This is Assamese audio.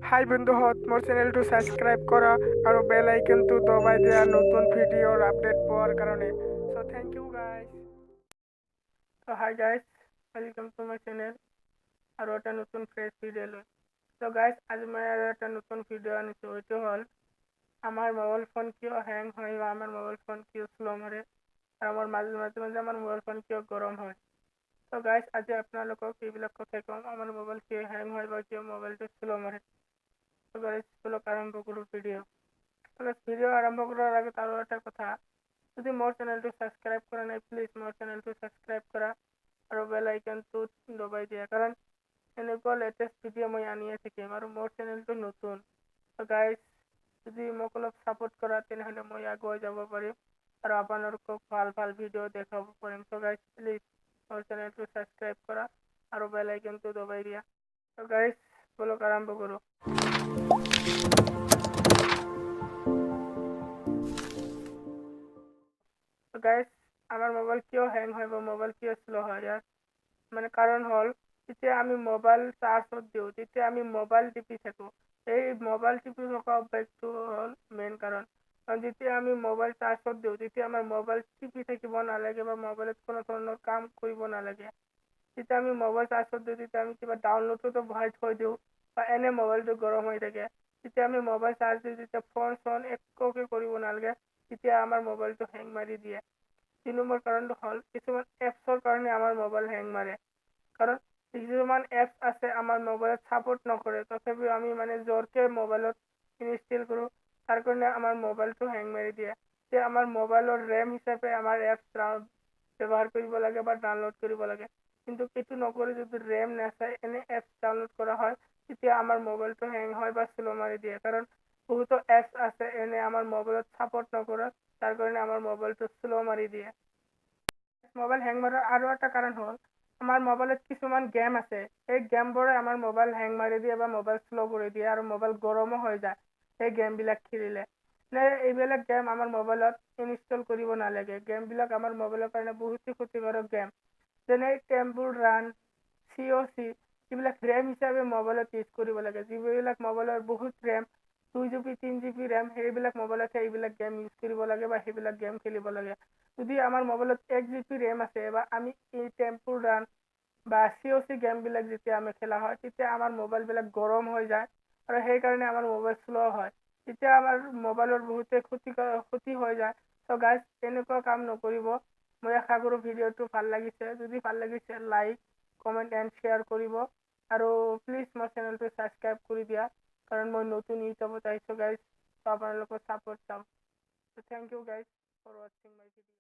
হাই বন্ধুহঁত, মোৰ চেনেলটো ছাবস্ক্ৰাইব কৰা আৰু বেল আইকনটো দবাই দিয়া নতুন ভিডিঅ'ৰ আপডেট পোৱাৰ কাৰণে। So' thank you guys. So' hi guys, welcome to my channel আৰু এটা নতুন ফ্ৰেছ ভিডিঅ' লৈ। চ' গাইজ, আজি মই আৰু এটা নতুন ভিডিঅ' আনিছোঁ। এইটো হ'ল আমাৰ মোবাইল ফোন কিয় হেং হয় বা আমাৰ মোবাইল ফোন কিয় শ্ল' মাৰে আৰু আমাৰ মাজে মাজে আমাৰ মোবাইল ফোন কিয় গৰম হয়। চ' গাইজ, আজি আপোনালোকক এইবিলাক কথাই ক'ম, আমাৰ মোবাইল কিয় হেং হয় বা কিয় মোবাইলটো শ্ল' মাৰে। চ' গাইজ, বলক আৰম্ভ কৰোঁ ভিডিঅ'। ভিডিঅ' আৰম্ভ কৰাৰ আগত আৰু এটা কথা, যদি মোৰ চেনেলটো ছাবস্ক্ৰাইব কৰা নাই, প্লিজ মোৰ চেনেলটো ছাবস্ক্ৰাইব কৰা আৰু বেল আইকনটো দবাই দিয়া, কাৰণ এনেকুৱা লেটেষ্ট ভিডিঅ' মই আনিয়ে থাকিম আৰু মোৰ চেনেলটো নতুন। চ' গাইজ, যদি মোক অলপ ছাপোৰ্ট কৰা তেনেহ'লে মই আগুৱাই যাব পাৰিম আৰু আপোনালোকক ভাল ভাল ভিডিঅ' দেখাব পাৰিম। চ' গাইজ, প্লিজ মোৰ চেনেলটো ছাবস্ক্ৰাইব কৰা আৰু বেল আইকনটো দবাই দিয়া। চ' গাইজ, বলক আৰম্ভ কৰোঁ। গাইজ, আমাৰ মোবাইল কিয় হেং হয় বা মোবাইল কিয় শ্ল' হয়, ইয়াৰ মানে কাৰণ হ'ল, যেতিয়া আমি মোবাইল চাৰ্জত দিওঁ তেতিয়া আমি মোবাইল টিপি থাকোঁ। এই মোবাইল টিপি থকা অভ্যাসটো হ'ল মেইন কাৰণ যেতিয়া আমি মোবাইল চাৰ্জত দিওঁ তেতিয়া আমাৰ মোবাইল টিপি থাকিব নালাগে বা মোবাইলত কোনো ধৰণৰ কাম কৰিব নালাগে। যেতিয়া আমি মোবাইল চাৰ্জত দিওঁ তেতিয়া আমি কিবা ডাউনলোডতো ভৰাই থৈ দিওঁ বা এনে মোবাইলটো গৰম হৈ থাকে। যেতিয়া আমি মোবাইল চাৰ্জ দিওঁ তেতিয়া ফোন চোন একোকে কৰিব নালাগে, তেতিয়া আমাৰ মোবাইলটো হেং মাৰি দিয়ে। 2 নম্বৰ কাৰণটো হ'ল, কিছুমান এপছৰ কাৰণে আমাৰ মোবাইল হেং মাৰে, কাৰণ কিছুমান এপছ আছে আমাৰ মোবাইলত ছাপোৰ্ট নকৰে, তথাপিও আমি জোৰকৈ মোবাইলত ইনষ্টল কৰোঁ, তাৰ কাৰণে আমাৰ মোবাইলটো হেং মাৰি দিয়ে। এতিয়া আমাৰ মোবাইলৰ ৰেম হিচাপে আমাৰ এপছ ব্যৱহাৰ কৰিব লাগে বা ডাউনলোড কৰিব লাগে, কিন্তু সেইটো নকৰি যদি ৰেম নাচাই এনে এপছ ডাউনলোড কৰা হয় তেতিয়া আমাৰ মোবাইলটো হেং হয় বা শ্ল' মাৰি দিয়ে, কাৰণ বহুতো এপছ আছে এনে আমাৰ মোবাইলত ছাপোৰ্ট নকৰে, তাৰ কাৰণে আমাৰ মোবাইলটো শ্ল' মাৰি দিয়ে। মোবাইল হেং মাৰাৰ আৰু এটা কাৰণ হ'ল, আমাৰ মোবাইলত কিছুমান গেম আছে, সেই গেমবোৰে আমাৰ মোবাইল হেং মাৰি দিয়ে বা মোবাইল শ্ল' কৰি দিয়ে আৰু মোবাইল গৰমো হৈ যায় সেই গেমবিলাক খেলিলে। এইবিলাক গেম আমাৰ মোবাইলত ইনষ্টল কৰিব নালাগে। গেমবিলাক আমাৰ মোবাইলৰ কাৰণে বহুতেই ক্ষতিকাৰক গেম, যেনে টেম্পুল ৰান, COC, যিবিলাক ৰেম হিচাপে মোবাইলত ইউজ কৰিব লাগে। যিবিলাক মোবাইলৰ বহুত ৰেম, 2 GB 3 GB ৰেম, সেইবিলাক মোবাইলতহে এইবিলাক গেম ইউজ কৰিব লাগে বা সেইবিলাক গেম খেলিব লাগে। যদি আমাৰ মোবাইলত 1 GB ৰেম আছে বা আমি এই টেম্পুল ৰান বা COC গেমবিলাক যেতিয়া আমি খেলা হয় তেতিয়া আমাৰ মোবাইলবিলাক গৰম হৈ যায় আৰু সেইকাৰণে আমাৰ মোবাইল শ্ল' হয়। তেতিয়া আমাৰ মোবাইলৰ বহুতে ক্ষতি হৈ যায়। চ' গাইজ, তেনেকুৱা কাম নকৰিব। মই আশা কৰোঁ ভিডিঅ'টো ভাল লাগিছে, যদি ভাল লাগিছে লাইক, কমেণ্ট এণ্ড শ্বেয়াৰ কৰিব আৰু প্লিজ মোৰ চেনেলটো ছাবস্ক্ৰাইব কৰি দিয়া, কাৰণ মই নতুন ইউটিউবত আহিছোঁ গাইজ, চ' আপোনালোকৰ ছাপোৰ্ট চাম। চ' থেংক ইউ গাইজ ফৰ ৱাচিং মাই ভিডিঅ'।